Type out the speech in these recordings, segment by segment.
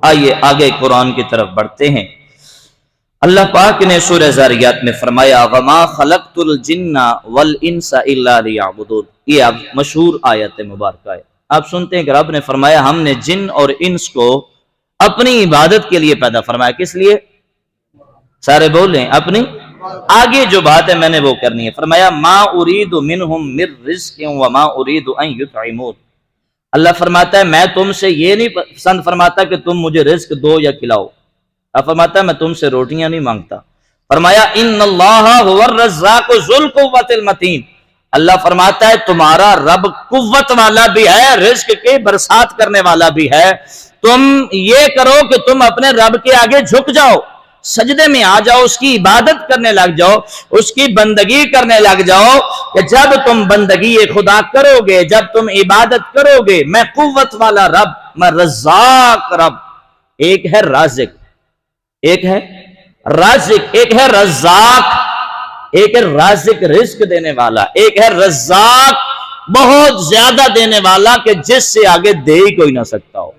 آئیے آگے قرآن کی طرف بڑھتے ہیں۔ اللہ پاک نے سورہ ذاریات میں فرمایا وَمَا خَلَقْتُ الْجِنَّ وَالْإِنسَ إِلَّا لِيَعْبُدُونَ۔ یہ اب مشہور آیت مبارکہ ہے۔ آپ سنتے ہیں کہ رب نے فرمایا ہم نے جن اور انس کو اپنی عبادت کے لیے پیدا فرمایا۔ کس لیے؟ سارے بولیں اپنی۔ آگے جو بات ہے میں نے وہ کرنی ہے۔ فرمایا ما اريد منهم من رزق وما اريد ان يطعمون۔ اللہ فرماتا ہے میں تم سے یہ نہیں پسند فرماتا کہ تم مجھے رزق دو یا کھلاؤ، اب فرماتا ہے میں تم سے روٹیاں نہیں مانگتا۔ فرمایا ان اللہ هو الرزاق ذو القوۃ المتین۔ اللہ فرماتا ہے تمہارا رب قوت والا بھی ہے، رزق کے برسات کرنے والا بھی ہے۔ تم یہ کرو کہ تم اپنے رب کے آگے جھک جاؤ، سجدے میں آ جاؤ، اس کی عبادت کرنے لگ جاؤ، اس کی بندگی کرنے لگ جاؤ کہ جب تم بندگی خدا کرو گے، جب تم عبادت کرو گے، میں قوت والا رب، میں رزاق رب۔ ایک ہے رازق، ایک ہے رازق، ایک ہے رزاق، ایک ہے رازق رزق دینے والا، ایک ہے رزاق بہت زیادہ دینے والا کہ جس سے آگے دے ہی کوئی نہ سکتا ہو۔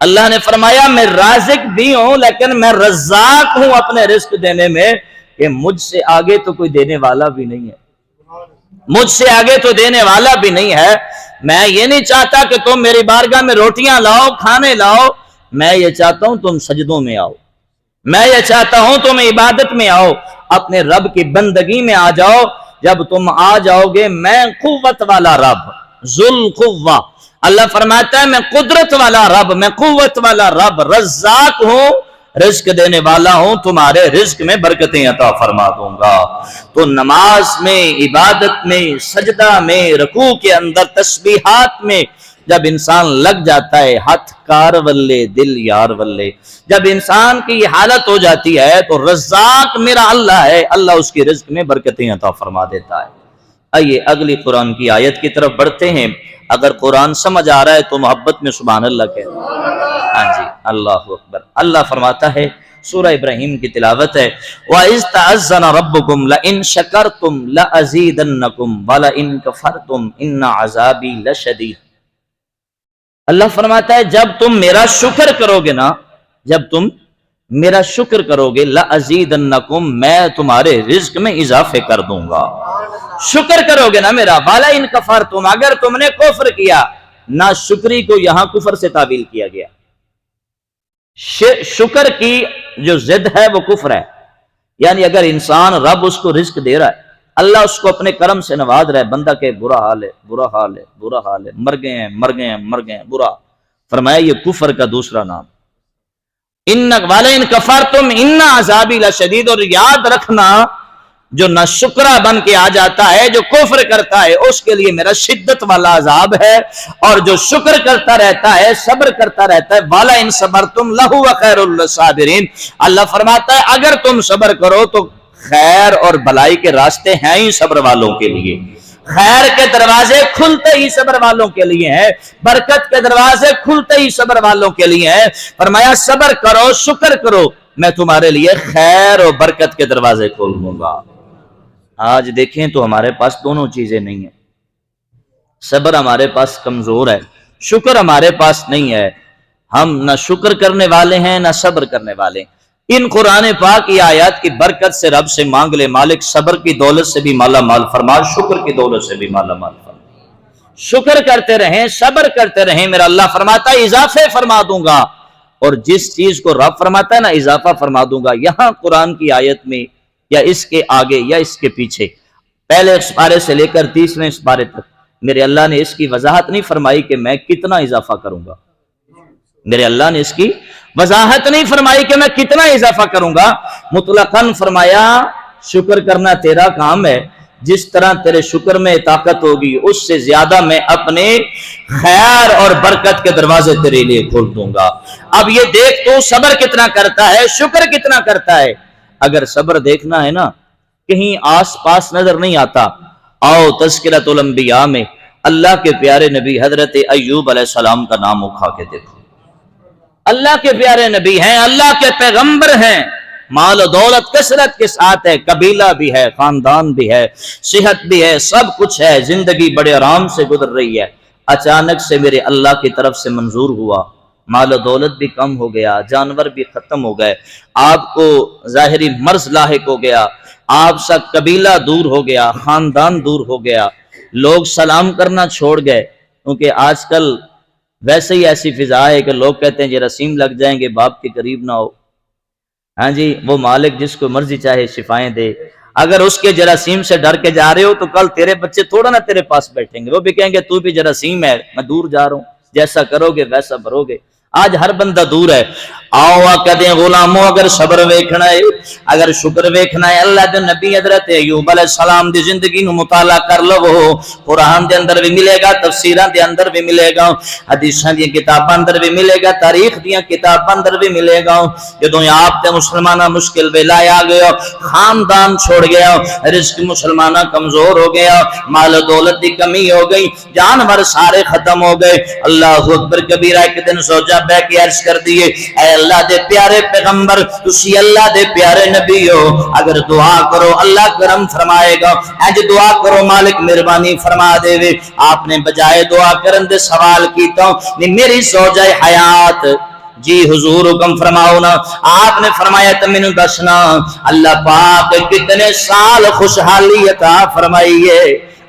اللہ نے فرمایا میں رازق بھی ہوں لیکن میں رزاق ہوں اپنے رزق دینے میں، کہ مجھ سے آگے تو کوئی دینے والا بھی نہیں ہے، مجھ سے آگے تو دینے والا بھی نہیں ہے۔ میں یہ نہیں چاہتا کہ تم میری بارگاہ میں روٹیاں لاؤ، کھانے لاؤ، میں یہ چاہتا ہوں تم سجدوں میں آؤ، میں یہ چاہتا ہوں تم عبادت میں آؤ، اپنے رب کی بندگی میں آ جاؤ۔ جب تم آ جاؤ گے میں قوت والا رب، ذو القوہ، اللہ فرماتا ہے میں قدرت والا رب، میں قوت والا رب، رزاق ہوں، رزق دینے والا ہوں، تمہارے رزق میں برکتیں عطا فرما دوں گا۔ تو نماز میں، عبادت میں، سجدہ میں، رکوع کے اندر، تسبیحات میں جب انسان لگ جاتا ہے، ہاتھ کار ولے دل یار ولے، جب انسان کی یہ حالت ہو جاتی ہے تو رزاق میرا اللہ ہے، اللہ اس کی رزق میں برکتیں عطا فرما دیتا ہے۔ آئیے اگلی قرآن کی آیت کی طرف بڑھتے ہیں۔ اگر قرآن سمجھ آ رہا ہے تو محبت میں سبحان اللہ کہہ دیں۔ ہاں جی، اللہ اکبر۔ اللہ فرماتا ہے، سورہ ابراہیم کی تلاوت ہے، وَإِذْ تَعَذَّنَ رَبُّكُمْ لَئِن شَكَرْتُمْ لَأَزِيدَنَّكُمْ وَلَئِن كَفَرْتُمْ إِنَّ عَذَابِي لَشَدِيدٌ۔ اللہ فرماتا ہے جب تم میرا شکر کرو گے نا، جب تم میرا شکر کرو گے، لَأَزِيدَنَّكُمْ، میں تمہارے رزق میں اضافے کر دوں گا۔ شکر کرو گے نا میرا، وَلَئِن كَفَرْتُمْ، اگر تم نے کفر کیا، نا شکری کو یہاں کفر سے تعبیر کیا گیا۔ شکر کی جو ضد ہے وہ کفر ہے، یعنی اگر انسان رب اس کو رزق دے رہا ہے، اللہ اس کو اپنے کرم سے نواز رہا ہے، بندہ کہ برا حال ہے، برا حال ہے، برا حال ہے، مر گئے ہیں، مر گئے ہیں، مر گئے ہیں، برا، فرمایا یہ کفر کا دوسرا نام۔ وَلَئِن كَفَرْتُمْ إِنَّ عَذَابِي لَشَدِيدٌ، اور یاد رکھنا جو ناشکرا بن کے آ جاتا ہے، جو کفر کرتا ہے، اس کے لیے میرا شدت والا عذاب ہے، اور جو شکر کرتا رہتا ہے، صبر کرتا رہتا ہے، وَلَئِن صَبَرْتُمْ لَهُوَ خَيْرٌ لِّلصَّابِرِينَ، اللہ فرماتا ہے اگر تم صبر کرو تو خیر اور بھلائی کے راستے ہیں ہی صبر والوں کے لیے، خیر کے دروازے کھلتے ہی صبر والوں کے لیے ہیں، برکت کے دروازے کھلتے ہی صبر والوں کے لیے ہیں۔ فرمایا صبر کرو، شکر کرو، میں تمہارے لیے خیر اور برکت کے دروازے کھول دوں گا۔ آج دیکھیں تو ہمارے پاس دونوں چیزیں نہیں ہیں، صبر ہمارے پاس کمزور ہے، شکر ہمارے پاس نہیں ہے، ہم نہ شکر کرنے والے ہیں نہ صبر کرنے والے ہیں۔ ان قرآن پاک کی آیات کی برکت سے رب سے مانگ لے، مالک صبر کی دولت سے بھی مالا مال فرما، شکر کی دولت سے بھی مالا مال فرما۔ شکر کرتے رہیں، صبر کرتے رہیں، میرا اللہ فرماتا ہے اضافے فرما دوں گا، اور جس چیز کو رب فرماتا ہے نا اضافہ فرما دوں گا۔ یہاں قرآن کی آیت میں یا اس کے آگے یا اس کے پیچھے پہلے سپارے سے لے کر تیسرے سپارے تک میرے اللہ نے اس کی وضاحت نہیں فرمائی کہ میں کتنا اضافہ کروں گا، میرے اللہ نے اس کی وضاحت نہیں فرمائی کہ میں کتنا اضافہ کروں گا، مطلقاً فرمایا شکر کرنا تیرا کام ہے، جس طرح تیرے شکر میں طاقت ہوگی اس سے زیادہ میں اپنے خیر اور برکت کے دروازے تیرے لیے کھول دوں گا۔ اب یہ دیکھ تو صبر کتنا کرتا ہے، شکر کتنا کرتا ہے۔ اگر صبر دیکھنا ہے نا کہیں آس پاس نظر نہیں آتا، آؤ تذکرۃ الانبیاء میں اللہ کے پیارے نبی حضرت ایوب علیہ السلام کا نام اٹھا کے دیکھو۔ اللہ کے پیارے نبی ہیں، اللہ کے پیغمبر ہیں، مال و دولت کثرت کے ساتھ ہے، قبیلہ بھی ہے، خاندان بھی ہے، صحت بھی ہے، سب کچھ ہے، زندگی بڑے آرام سے گزر رہی ہے۔ اچانک سے میرے اللہ کی طرف سے منظور ہوا مال و دولت بھی کم ہو گیا، جانور بھی ختم ہو گئے، آپ کو ظاہری مرض لاحق ہو گیا، آپ سا قبیلہ دور ہو گیا، خاندان دور ہو گیا، لوگ سلام کرنا چھوڑ گئے، کیونکہ آج کل ویسے ہی ایسی فضا ہے کہ لوگ کہتے ہیں جراثیم لگ جائیں گے باپ کے قریب نہ ہو۔ ہاں جی، وہ مالک جس کو مرضی چاہے شفائیں دے، اگر اس کے جراثیم سے ڈر کے جا رہے ہو تو کل تیرے بچے تھوڑا نہ تیرے پاس بیٹھیں گے، وہ بھی کہیں گے تو بھی جراثیم ہے، میں دور جا رہا ہوں، جیسا کرو گے ویسا بھرو گے۔ آج ہر بندہ دور ہے۔ آؤ کہتے ہیں غلاموں اگر صبر ویکھنا ہے، اگر شکر ویکھنا ہے، اللہ دے نبی حضرت ایوب علیہ السلام دی زندگی نو مطالعہ کر لو، قرآن دے اندر بھی ملے گا، تفسیراں دے اندر بھی ملے گا، حدیثاں دی کتاباں اندر بھی ملے گا، تاریخ دی کتاباں اندر بھی ملے گا۔ جدوں آپ تے مسلماناں مشکل ویلا آ گیا، خاندان چھوڑ گیا، رزق مسلماناں کمزور ہو گیا، مال و دولت دی کمی ہو گئی، جانور سارے ختم ہو گئے، اللہ اکبر کبیرہ۔ ایک دن زوجہ بہ کے عرض کر دیے، اے اللہ دے پیارے پیغمبر، تسی اللہ دے پیارے نبی ہو، اگر دعا کرو اللہ کرم فرمائے گا، اج دعا کرو مالک مہربانی فرما دے وے۔ آپ نے بجائے دعا کرن دے سوال کیتا، میری زوجہ حیات، جی حضور حکم فرماؤ نا۔ آپ نے فرمایا تو مینوں دسنا اللہ پاک کتنے سال خوشحالی عطا فرمائیے۔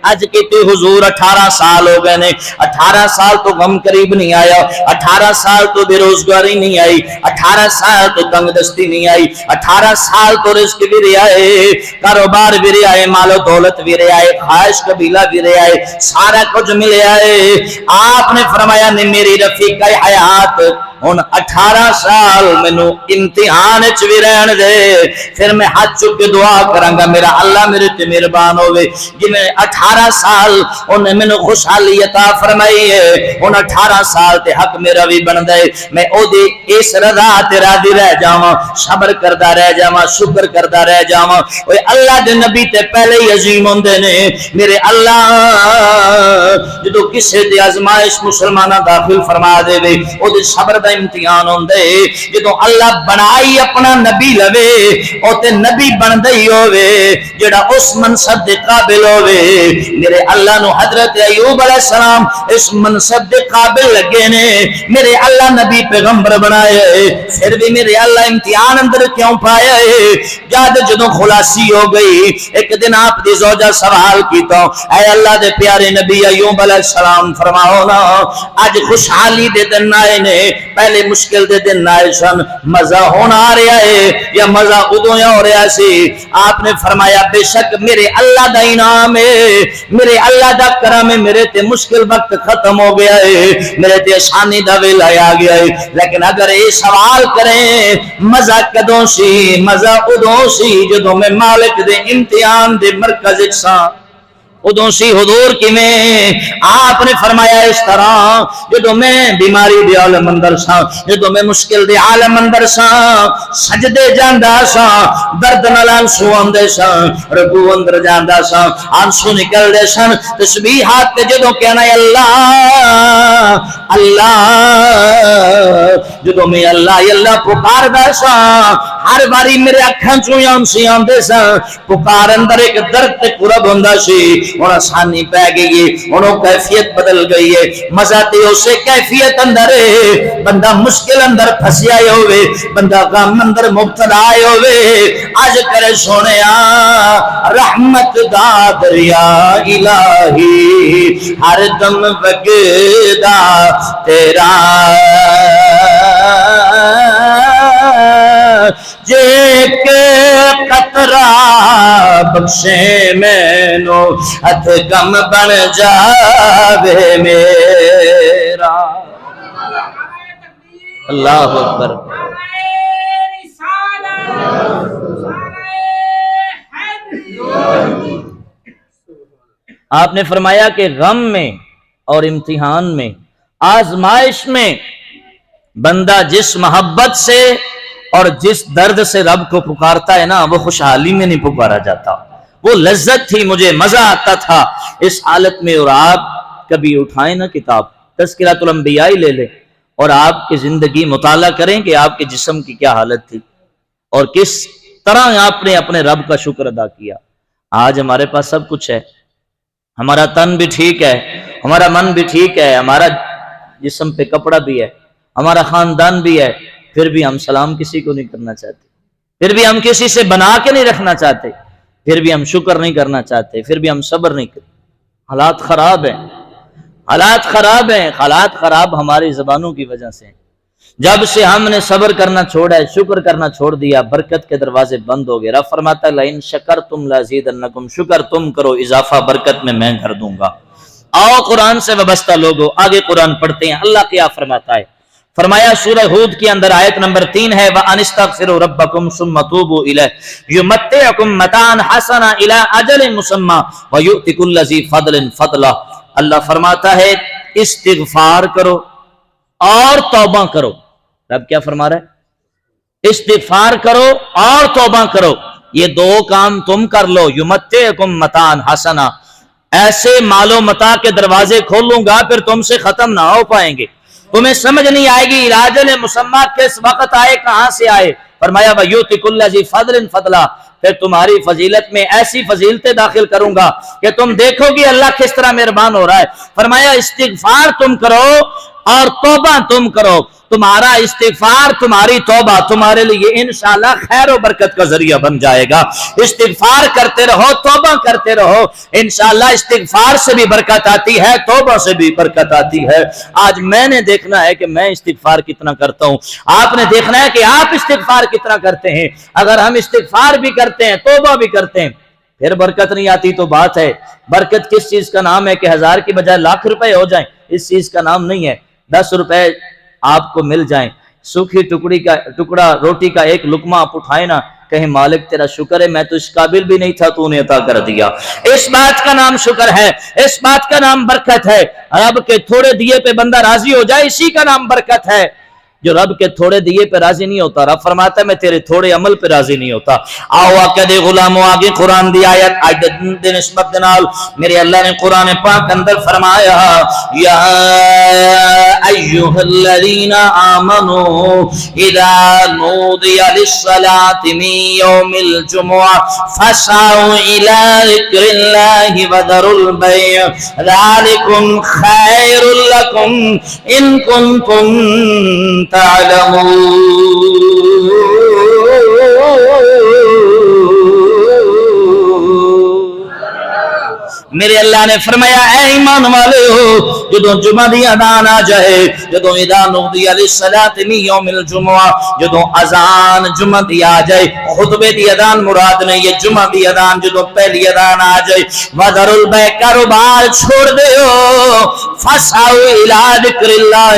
اج کتے حضور 18 سال ہو گئے نے، 18 سال تو غم قریب نہیں آیا، 18 سال تو بے روزگاری نہیں آئی، 18 سال تو تنگ دستی نہیں آئی، 18 سال تو رزق بھی رہا ہے، کاروبار بھی رہا ہے، مال و دولت بھی رہا ہے، خواہش قبیلہ بھی رہا ہے، سارا کچھ ملیا ہے۔ آپ نے فرمایا نے میری رفیقہ حیات ہن 18 سال مینوں امتحان وچ بھی رہن دے، پھر میں ہاتھ چک کے دعا کراں گا میرا اللہ میرے تے مہربان ہوے، جویں 18 سال انہیں مینوں خوشحالی عطا فرمائی ہے، ہن 18 سال تے حق میرا بھی بندا ہے، میں او دی اس رضا تے راضی رہ جاواں، صبر کردا رہ جاواں، شکر کردا رہ جاواں۔ اوے اللہ دے نبی تے پہلے ہی عظیم ہوندے نے میرے اللہ، جدوں کسے تے آزمائش مسلماناں داخل فرما دے وے او دے صبر امتحان ہوندے، جدوں اللہ بنائی اپنا نبی لوے او تے نبی بندے ہی ہوے جڑا اس منصب دے قابل ہوے۔ میرے اللہ نو حضرت ایوب علیہ السلام اس منصب دے قابل لگے نے، میرے اللہ نبی پیغمبر بنائے، پھر بھی میرے اللہ امتحان اندر کیوں پایا ہے؟ جدوں خلاصی ہو گئی، ایک دن آپ دی زوجہ سوال کیتا، اے اللہ دے پیارے نبی ایوب علیہ السلام فرماؤ نا اج خوشحالی دے دن آئے نے، پہلے مشکل دے دن آئے سن، مزہ ہونا آ رہا ہے یا مزہ ادوں ہو رہا سی؟ آپ نے فرمایا بے شک میرے اللہ دا انعام ہے، میرے اللہ دا کرم ہے، میرے تے مشکل وقت ختم ہو گیا ہے، میرے تے آسانی دا ویلا آ گیا ہے، لیکن اگر یہ سوال کریں مزہ کدوں سی؟ مزہ ادوں سی جدوں میں مالک دے امتحان دے مرکز وچ ساں، ادوں سی حضور کیویں؟ آپ نے فرمایا اس طرح جدوں میں بیماری دے عالم اندر ساں، جدوں میں مشکل دے عالم اندر ساں، سجدے جاندا ساں، درد نال آنسو آندے ساں، رکوع اندر جاندا ساں، آنسو نکل دے سن، تسبیحات تے جدوں کہنا اللہ اللہ، جدوں میں اللہ اللہ پکاردا ساں، ہر باری میرے اکھاں چوں آنسو آندے سن، پکار اندر ایک درد تے قرب ہوندا سی، ہن آسانی پہ گئی ہے، ہن او کیفیت بدل گئی ہے، مزہ تے اسے کیفیت اندر ہے، بندہ مشکل اندر پھسیا ہوئے، بندہ غم اندر مبتلا ہوئے، اج کرے سونیا رحمت دا دریا الہی ہر دم وگدا تیرا، جے کے قطرہ بخشے مینو ہتھ غم بن جاوے میرا۔ اللہ اکبر۔ آپ نے فرمایا کہ غم میں اور امتحان میں، آزمائش میں بندہ جس محبت سے اور جس درد سے رب کو پکارتا ہے نا، وہ خوشحالی میں نہیں پکارا جاتا، وہ لذت تھی، مجھے مزہ آتا تھا اس حالت میں۔ اور آپ کبھی اٹھائیں نا کتاب تذکرۃ الانبیاء لے لیں اور آپ کی زندگی مطالعہ کریں کہ آپ کے جسم کی کیا حالت تھی اور کس طرح آپ نے اپنے رب کا شکر ادا کیا۔ آج ہمارے پاس سب کچھ ہے، ہمارا تن بھی ٹھیک ہے، ہمارا من بھی ٹھیک ہے، ہمارا جسم پہ کپڑا بھی ہے، ہمارا خاندان بھی ہے، پھر بھی ہم سلام کسی کو نہیں کرنا چاہتے، پھر بھی ہم کسی سے بنا کے نہیں رکھنا چاہتے، پھر بھی ہم شکر نہیں کرنا چاہتے، پھر بھی ہم صبر نہیں کرتے۔ حالات خراب ہیں، حالات خراب ہیں، حالات خراب ہماری زبانوں کی وجہ سے۔ جب سے ہم نے صبر کرنا چھوڑا ہے، شکر کرنا چھوڑ دیا، برکت کے دروازے بند ہو گئے۔ رب فرماتا ہے لئن شکرتم لازیدنکم، شکر تم کرو، اضافہ برکت میں کر دوں گا۔ آؤ قرآن سے وابستہ لوگو آگے قرآن پڑھتے ہیں، اللہ کیا فرماتا ہے۔ فرمایا سورہ ہود کے اندر آیت نمبر 3 ہے وَأَنِ اسْتَغْفِرُوا رَبَّكُمْ ثُمَّ تُوبُوا إِلَيْهِ يُمَتِّعْكُمْ مَتَاعًا حَسَنًا إِلَىٰ أَجَلٍ مُّسَمًّى وَيُؤْتِ كُلَّ ذِي فَضْلٍ فَضْلَهُ۔ اللہ فرماتا ہے استغفار کرو اور توبہ کرو۔ رب کیا فرما رہا ہے؟ استغفار کرو اور توبہ کرو، یہ دو کام تم کر لو۔ یمتعکم متاعا حسنا، ایسے مال و متاع کے دروازے کھولوں گا پھر تم سے ختم نہ ہو پائیں گے، تمہیں سمجھ نہیں آئے گی راجل مسمع کس وقت آئے، کہاں سے آئے۔ فرمایا وَيُؤْتِ كُلَّ ذِي فَضْلٍ فَضْلًا، پھر تمہاری فضیلت میں ایسی فضیلتیں داخل کروں گا کہ تم دیکھو گی اللہ کس طرح مہربان ہو رہا ہے۔ فرمایا استغفار تم کرو اور توبہ تم کرو، تمہارا استغفار تمہاری توبہ تمہارے لیے انشاءاللہ خیر و برکت کا ذریعہ بن جائے گا۔ استغفار کرتے رہو، توبہ کرتے رہو، انشاءاللہ استغفار سے بھی برکت آتی ہے، توبہ سے بھی برکت آتی ہے۔ آج میں نے دیکھنا ہے کہ میں استغفار کتنا کرتا ہوں، آپ نے دیکھنا ہے کہ آپ استغفار کتنا کرتے ہیں۔ اگر ہم استغفار بھی کرتے ہیں، توبہ بھی کرتے ہیں، پھر برکت نہیں آتی تو بات ہے۔ برکت کس چیز کا نام ہے کہ 1000 کی بجائے لاکھ روپے ہو جائیں، اس چیز کا نام نہیں ہے۔ 10 روپے آپ کو مل جائیں، سوکھی ٹکڑا روٹی کا ایک لقمہ آپ اٹھائے نا، کہیں مالک تیرا شکر ہے میں تو اس قابل بھی نہیں تھا، تو نے عطا کر دیا۔ اس بات کا نام شکر ہے، اس بات کا نام برکت ہے۔ رب کے تھوڑے دیے پہ بندہ راضی ہو جائے، اسی کا نام برکت ہے۔ جو رب کے تھوڑے دیے پہ راضی نہیں ہوتا، رب فرماتا ہے میں تیرے تھوڑے عمل پہ راضی نہیں ہوتا۔ آؤ آقا دے غلاموں آگے قرآن دی آیت آج دے نسبت دنال میرے اللہ نے قرآن پاک اندر فرمایا یا ایہا الذین آمنوا اذا نودی للصلاة من یوم الجمعہ فاسعوا الی ذکر اللہ وذروا البیع ذالکم خیر لکم ان کنتم تعلمون۔ میرے اللہ نے فرمایا اے ایمان والے ہو، جدوں جمعہ دی اذان آ جائے، جدوں اذا نودی للصلاة من یوم الجمعہ، جدوں اذان جمعہ دی آ جائے، خطبے دی اذان مراد نہیں، یہ جمعہ دی اذان جدوں پہلی اذان آ جائے، وذروا البیع کاروبار چھوڑ دیو، فاسعوا الی ذکر اللہ،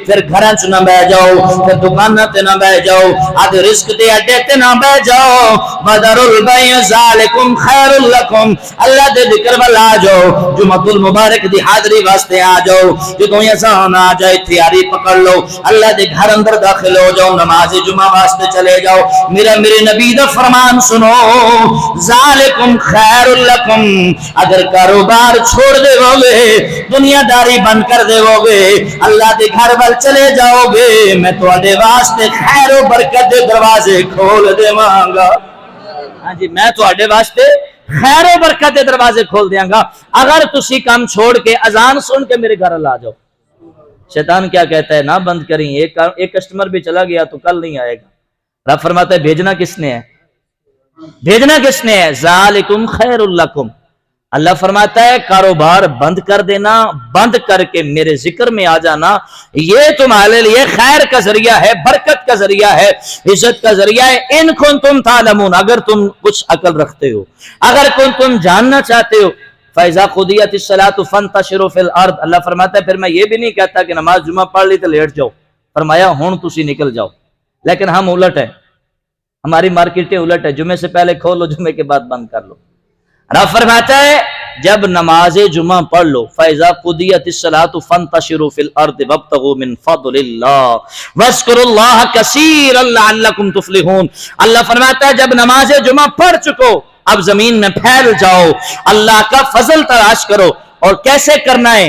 پھر گھراں چ نہ بیٹھ جاؤ، پھر دکاناں تے نہ بیٹھ جاؤ، آج رزق دے اڈے تے نہ بیٹھ جاؤ، وذروا البیع ذالکم خیر لکم، اللہ دے ذکر والا آ جاؤ، جمعۃ المبارک دی حاضری واسطے آ جاؤ، جدوں اذان آ جائے تیاری پکڑ لو، اللہ دے گھر اندر داخل ہو جاؤ، نماز جمعہ واسطے چلے جاؤ۔ میرے نبی دا فرمان سنو، ذالکم خیر لکم، اگر کاروبار چھوڑ دے گے، دنیا داری بند کر دے گے، اللہ دے گھر وال چلے جاؤ گے، میں تواڈے واسطے خیر و برکت دے دروازے کھول دیواں گا۔ ہاں جی، میں تواڈے واسطے خیر و برکت دے دروازے کھول دیاں گا اگر تسی کام چھوڑ کے اذان سن کے میرے گھر آ جاؤ۔ شیطان کیا کہتا ہے، نہ بند کریں، ایک کسٹمر بھی چلا گیا تو کل نہیں آئے گا۔ رب فرماتا ہے بھیجنا کس نے ہے، بھیجنا کس نے ہے، ذالکم خیر لکم۔ اللہ فرماتا ہے کاروبار بند کر دینا، بند کر کے میرے ذکر میں آ جانا، یہ تمہارے لیے خیر کا ذریعہ ہے، برکت کا ذریعہ ہے، عزت کا ذریعہ ہے۔ ان کنتم تعلمون، اگر تم کچھ عقل رکھتے ہو، اگر تم جاننا چاہتے ہو۔ فَإِذَا قُضِيَتِ الصَّلَاةُ فَانتَشِرُوا فِي الْأَرْضِ، اللہ فرماتا ہے پھر میں یہ بھی نہیں کہتا کہ نماز جمعہ پڑھ لی تو لیٹ جاؤ، فرمایا ہون تسی نکل جاؤ۔ لیکن ہم الٹ ہے، ہماری مارکیٹیں الٹ ہے، جمعے سے پہلے کھولو، جمعے کے بعد بند کر لو۔ رب فرماتا ہے جب نماز جمعہ پڑھ لو، فَإِذَا قُضِيَتِ الصَّلَاةُ فَانتَشِرُوا فِي الْأَرْضِ وَابْتَغُوا مِنْ فَضْلِ اللَّهِ وَاذْكُرُوا اللَّهَ كَثِيرًا لَعَلَّكُمْ تُفْلِحُونَ۔ اللہ فرماتا ہے جب نماز جمعہ پڑھ چکو، اب زمین میں پھیل جاؤ، اللہ کا فضل تلاش کرو، اور کیسے کرنا ہے،